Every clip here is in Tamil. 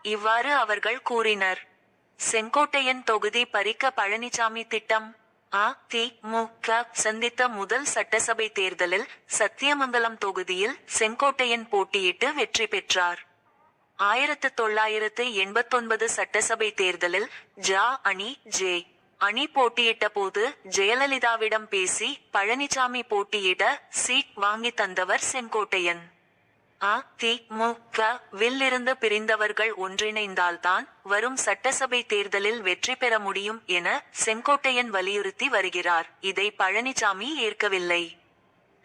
இவ்வாறு அவர்கள் கூறினர். செங்கோட்டையன் தொகுதி பறிக்க பழனிசாமி திட்டம். அ. தி. மு. க. சந்தித்த முதல் சட்டசபை தேர்தலில் சத்தியமங்கலம் தொகுதியில் செங்கோட்டையன் போட்டியிட்டு வெற்றி பெற்றார். 1989 சட்டசபை தேர்தலில் ஜ. அணி ஜே. அணி போட்டியிட்ட போது ஜெயலலிதாவிடம் பேசி பழனிசாமி போட்டியிட சீட் வாங்கி தந்தவர் செங்கோட்டையன். அ. தி. மு. க. வில் இருந்து பிரிந்தவர்கள் ஒன்றிணைந்தால்தான் வரும் சட்டசபை தேர்தலில் வெற்றி பெற முடியும் என செங்கோட்டையன் வலியுறுத்தி வருகிறார். இதை பழனிசாமி ஏற்கவில்லை.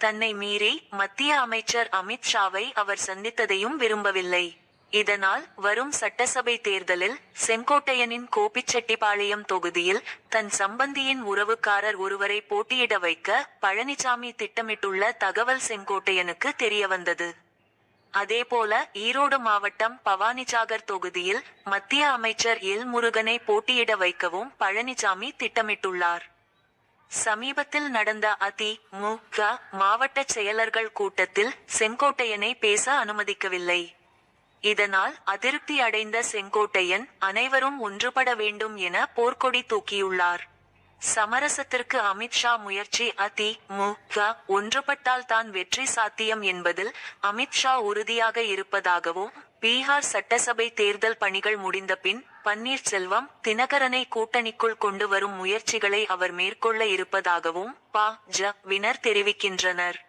தன்னை மீறி மத்திய அமைச்சர் அமித் ஷாவை அவர் சந்தித்ததையும் விரும்பவில்லை. இதனால் வரும் சட்டசபை தேர்தலில் செங்கோட்டையனின் கோபிச்செட்டிப்பாளையம் தொகுதியில் தன் சம்பந்தியின் உறவுக்காரர் ஒருவரை போட்டியிட வைக்க பழனிசாமி திட்டமிட்டுள்ள தகவல் செங்கோட்டையனுக்கு தெரியவந்தது. அதேபோல ஈரோடு மாவட்டம் பவானிசாகர் தொகுதியில் மத்திய அமைச்சர் எல். முருகனை போட்டியிட வைக்கவும் பழனிசாமி திட்டமிட்டுள்ளார். சமீபத்தில் நடந்த அ. தி. மு. க. மாவட்ட செயலர்கள் கூட்டத்தில் செங்கோட்டையனை பேச அனுமதிக்கவில்லை. இதனால் அதிருப்தி அடைந்த செங்கோட்டையன் அனைவரும் ஒன்றுபட வேண்டும் என போர்க்கொடி தூக்கியுள்ளார். சமரசத்திற்கு அமித் ஷா முயற்சி. அ. தி. மு. க. ஒன்றுபட்டால் தான் வெற்றி சாத்தியம் என்பதில் அமித் ஷா உறுதியாக இருப்பதாகவும் பீகார் சட்டசபை தேர்தல் பணிகள் முடிந்த பின் பன்னீர்செல்வம் தினகரனை கூட்டணிக்குள் கொண்டு வரும் முயற்சிகளை அவர் மேற்கொள்ள இருப்பதாகவும் பா. ஜ. வினர் தெரிவிக்கின்றனர்.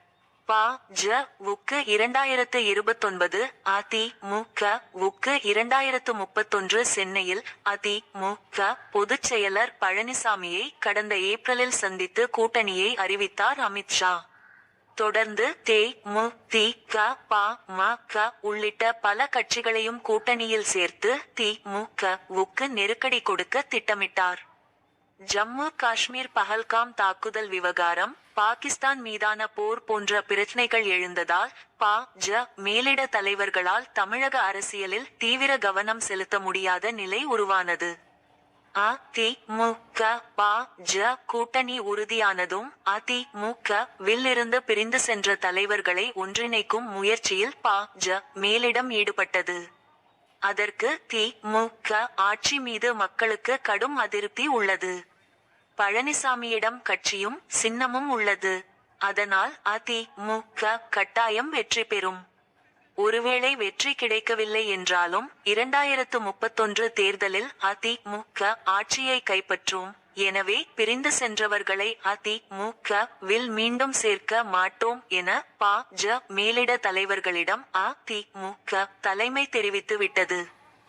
பா. ஜ. வுக்கு 2029 அ. தி. மு. க. வுக்கு 2031 சென்னையில் அ. தி. மு. க. பொதுச் செயலர் பழனிசாமியை கடந்த ஏப்ரலில் சந்தித்து கூட்டணியை அறிவித்தார் அமித் ஷா. தொடர்ந்து தே. மு. தி. க. பா. ம. க. உள்ளிட்ட பல கட்சிகளையும் கூட்டணியில் சேர்த்து தி. மு. க. வுக்கு நெருக்கடி கொடுக்க திட்டமிட்டார். ஜம்மு காஷ்மீர் பஹல்காம் தாக்குதல் விவகாரம், பாகிஸ்தான் மீதான போர் போன்ற பிரச்சனைகள் எழுந்ததால் பா. ஜ. மேலிட தலைவர்களால் தமிழக அரசியலில் தீவிர கவனம் செலுத்த முடியாத நிலை உருவானது. அ. தி. மு. க. பா. ஜ. கூட்டணி உறுதியானதும் அ. தி. மு. க. வில் இருந்து பிரிந்து சென்ற தலைவர்களை ஒன்றிணைக்கும் முயற்சியில் பா. ஜ. மேலிடம் ஈடுபட்டது. அதற்கு தி. மு. க. ஆட்சி மீது மக்களுக்கு கடும் அதிருப்தி உள்ளது. பழனிசாமியிடம் கட்சியும் சின்னமும் உள்ளது. அதனால் அ. தி. மு. க. கட்டாயம் வெற்றி பெறும். ஒருவேளை வெற்றி கிடைக்கவில்லை என்றாலும் 2031 தேர்தலில் அ. தி. மு. க. ஆட்சியை கைப்பற்றும். எனவே பிரிந்து சென்றவர்களை அ. தி. மு. க. வில் மீண்டும் சேர்க்க மாட்டோம் என பா. ஜ. மேலிட தலைவர்களிடம் அ. தி. மு. க. தலைமை தெரிவித்து விட்டது.